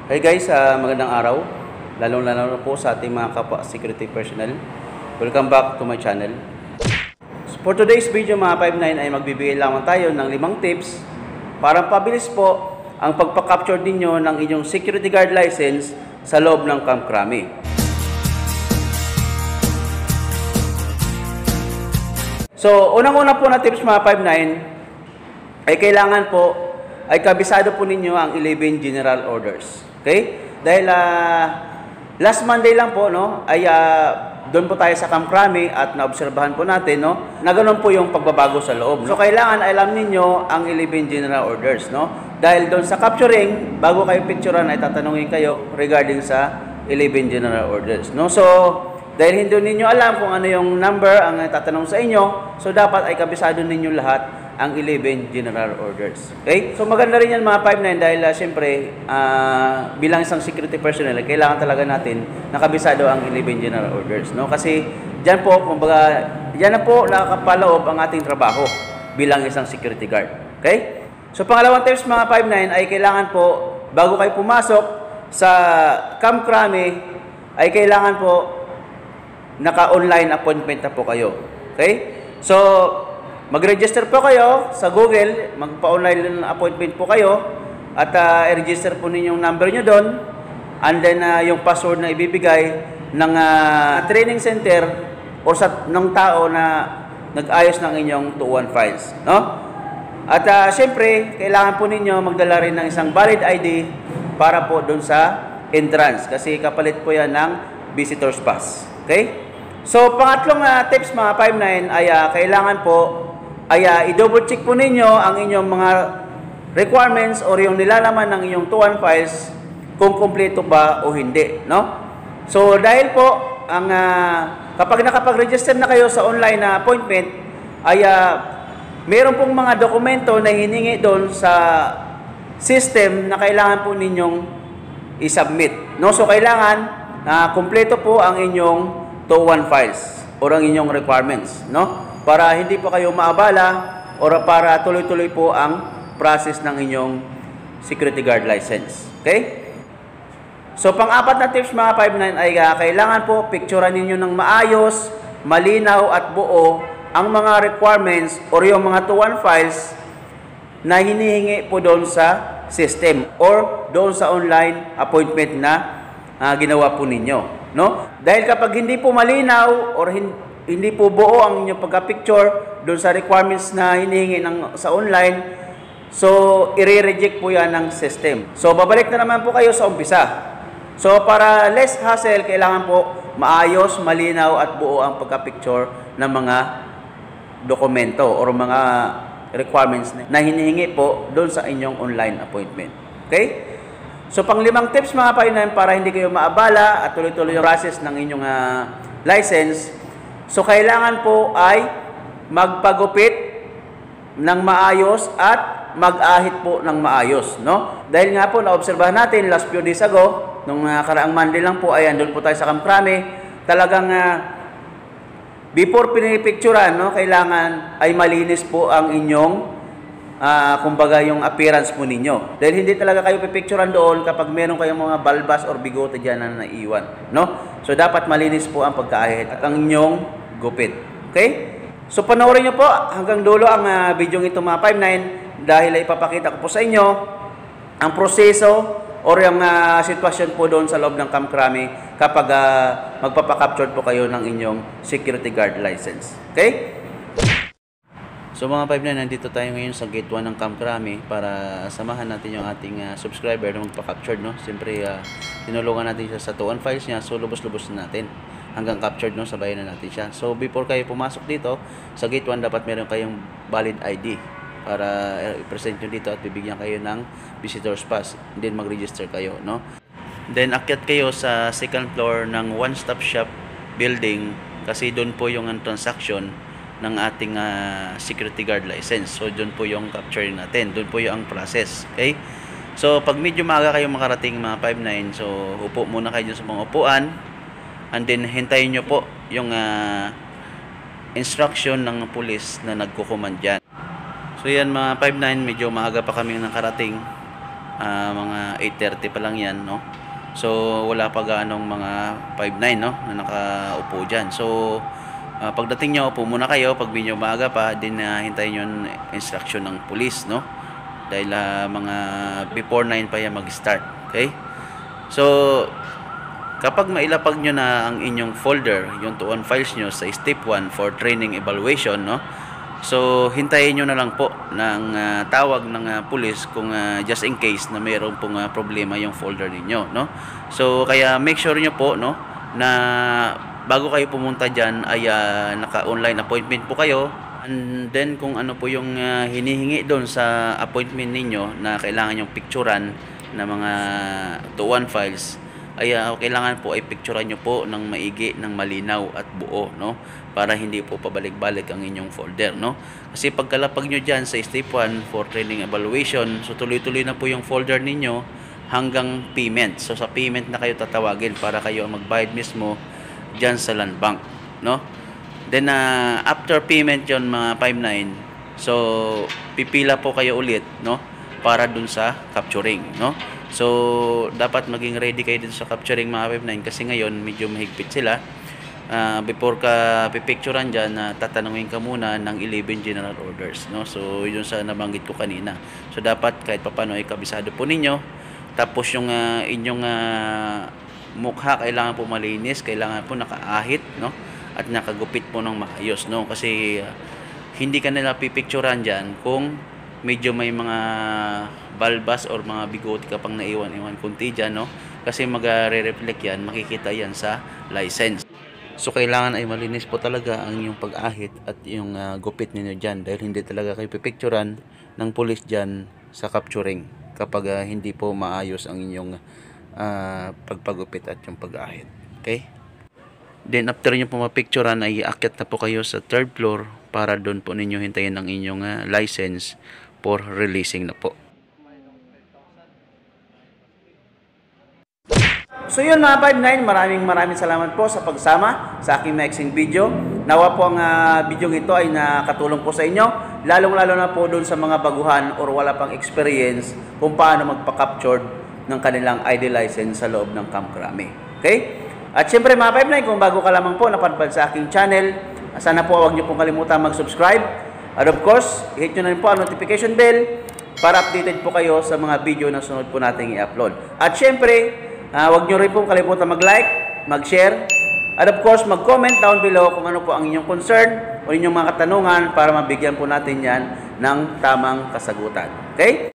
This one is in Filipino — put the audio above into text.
Hey guys, magandang araw. Lalong-lalo na po sa ating mga kapwa security personnel. Welcome back to my channel. So for today's video mga 5-9 ay magbibigay lamang tayo ng 5 tips para pabilis po ang pagpa-capture ninyo ng inyong security guard license sa loob ng Camp Crame. So unang-una po na tips mga 5-9 ay kailangan po ay kabisado po ninyo ang 11 General Orders. Okay? Dahil last Monday lang po, no, ay doon po tayo sa Camp Crame at naobserbahan po natin, no, na ganoon po yung pagbabago sa loob. So kailangan alam ninyo ang 11 General Orders, no? Dahil doon sa capturing, bago kayo picturean ay tatanungin kayo regarding sa 11 General Orders, no? So dahil hindi ninyo alam kung ano yung number ang tatanong sa inyo, so dapat ay kabisado ninyo lahat ang 11 General Orders. Okay? So maganda rin yan mga 5-9 dahil siyempre bilang isang security personnel, kailangan talaga natin nakabisado ang 11 General Orders. No? Kasi dyan po, kumbaga, dyan na po nakakapaloob ang ating trabaho bilang isang security guard. Okay? So pangalawang tips mga 5-9 ay kailangan po, bago kayo pumasok sa Camp Crame, ay kailangan po naka-online appointment na po kayo. Okay? So mag-register po kayo sa Google, magpa-online appointment po kayo at i-register po ninyong number nyo doon and then yung password na ibibigay ng training center o ng tao na nag-ayos ng inyong 2-1 files. No? At syempre, kailangan po ninyo magdala rin ng isang valid ID para po doon sa entrance kasi kapalit po yan ng visitor's pass. Okay? So, pangatlong tips mga 5-9 ay kailangan po ay i-double check po ninyo ang inyong mga requirements or yung nilalaman ng inyong 2-1 files kung kumpleto ba o hindi, no? So dahil po ang kapag nakapag-register na kayo sa online na appointment ay meron pong mga dokumento na hiningi doon sa system na kailangan po ninyong i-submit, no? So kailangan kumpleto po ang inyong 2-1 files or ang inyong requirements, no? Para hindi po kayo maabala o para tuloy-tuloy po ang process ng inyong security guard license. Okay? So, pang-apat na tips mga 5-9 ay kailangan po picturean ninyo ng maayos, malinaw at buo ang mga requirements or yung mga 2-1 files na hinihingi po doon sa system or doon sa online appointment na ginawa po ninyo. No? Dahil kapag hindi po malinaw or hindi po buo ang inyong pagka-picture doon sa requirements na hinihingi sa online, so i-reject po yan ng system. So babalik na naman po kayo sa umpisa. So para less hassle, kailangan po maayos, malinaw at buo ang pagka-picture ng mga dokumento or mga requirements na hinihingi po doon sa inyong online appointment. Okay? So pang-5 tips mga painan para hindi kayo maabala at tuloy-tuloy yung process ng inyong license. So, kailangan po ay magpagupit ng maayos at mag-ahit po ng maayos, no? Dahil nga po, naobserbahan natin last few days ago, nung karaang Monday lang po, ay andun po tayo sa Camp Crame, talagang before pinipicturan, no, kailangan ay malinis po ang inyong, kumbaga yung appearance po ninyo. Dahil hindi talaga kayo pipicturan doon kapag meron kayong mga balbas or bigote dyan na naiiwan, no? So, dapat malinis po ang pagkaahit at ang inyong gupit. Okay? So, panoorin nyo po hanggang dulo ang video ito mga 5-9 dahil ipapakita ko po sa inyo ang proseso or yung sitwasyon po doon sa loob ng Camp Crame kapag magpapakapture po kayo ng inyong security guard license. Okay? So mga 5-9, nandito tayo ngayon sa gate 1 ng Camp Crame para samahan natin yung ating subscriber na magpa-capture, no? Siyempre, tinulungan natin siya sa 2-1 files niya, so lubos-lubos na natin hanggang captured, no? Sabayan na natin siya. So before kayo pumasok dito sa gate 1, dapat meron kayong valid ID para i-present nyo dito at bibigyan kayo ng visitor's pass. Then mag-register kayo, no? Then akyat kayo sa second floor ng one-stop shop building kasi doon po yung transaction ng ating security guard license. So doon po yung capturing natin, doon po yung process. Okay? So pag medyo maaga kayo makarating mga 5-9, so upo muna kayo sa mga upuan and then hintayin nyo po yung instruction ng pulis na nagkukuman dyan. So yan mga 5-9, medyo maaga pa kami nakarating mga 8:30 pa lang yan, no? So wala pa gaanong mga 5-9, no, na nakaupo dyan. So pagdating nyo, upo muna kayo. Pag medyo maaga pa, din hintayin yung instruction ng police, no? Dahil mga before 9 pa yan mag-start. Okay? So kapag mailapag nyo na ang inyong folder, yung 2-1 files nyo sa step 1 for training evaluation, no? So hintayin nyo na lang po ng tawag ng police kung just in case na mayroon pong problema yung folder ninyo, no? So kaya make sure nyo po, no, na bago kayo pumunta dyan ay naka-online appointment po kayo. And then kung ano po yung hinihingi doon sa appointment ninyo na kailangan yung picturean na mga 2-1 files, ay kailangan po ay picturean nyo po ng maigi, ng malinaw at buo, no? Para hindi po pabalik-balik ang inyong folder, no? Kasi pagkalapag nyo dyan sa step 1 for training evaluation, so tuloy-tuloy na po yung folder ninyo hanggang payment. So sa payment na kayo tatawagin para kayo magbayad mismo dyan sa land bank, no? Then after payment yon mga 5-9, so pipila po kayo ulit, no, para dun sa capturing, no? So dapat maging ready kayo din sa capturing mga 5-9 kasi ngayon medyo mahigpit sila. Before ka pipicturean dyan, tatanungin ka muna ng 11 general orders, no? So yun sa nabanggit ko kanina. So dapat kahit papano ay kabisado po ninyo. Tapos yung inyong mukha kailangan po malinis, kailangan po nakaahit, no? At nakagupit po ng maayos, no? Kasi hindi ka nila pipicturean dyan kung medyo may mga balbas or mga bigote ka pang naiwan-iwan kunti dyan, no? Kasi magre-reflect yan, makikita yan sa license. So kailangan ay malinis po talaga ang inyong pag-ahit at yung gupit ninyo dyan dahil hindi talaga kayo pipicturean ng police dyan sa capturing kapag hindi po maayos ang inyong pagpagupit at yung pag-ahit. Okay? Then after nyo po mapicturean ay aakyat na po kayo sa 3rd floor para doon po ninyo hintayin ang inyong license for releasing na po. So yun mga 5-9, maraming salamat po sa pagsama sa aking maiksing video. Nawa po ang video ito ay nakatulong po sa inyo, lalong-lalo na po doon sa mga baguhan or wala pang experience kung paano magpa-capture ng kanilang ID license sa loob ng Camp Crame. Okay? At syempre mga 5-9, kung bago ka lamang po napadpad sa aking channel, sana po huwag niyo pong kalimutan mag-subscribe. At of course, hit nyo na rin po ang notification bell para updated po kayo sa mga video na sunod po nating i-upload. At syempre, huwag nyo rin po kalimutan mag-like, mag-share, at of course, mag-comment down below kung ano po ang inyong concern o inyong mga katanungan para mabigyan po natin yan ng tamang kasagutan. Okay?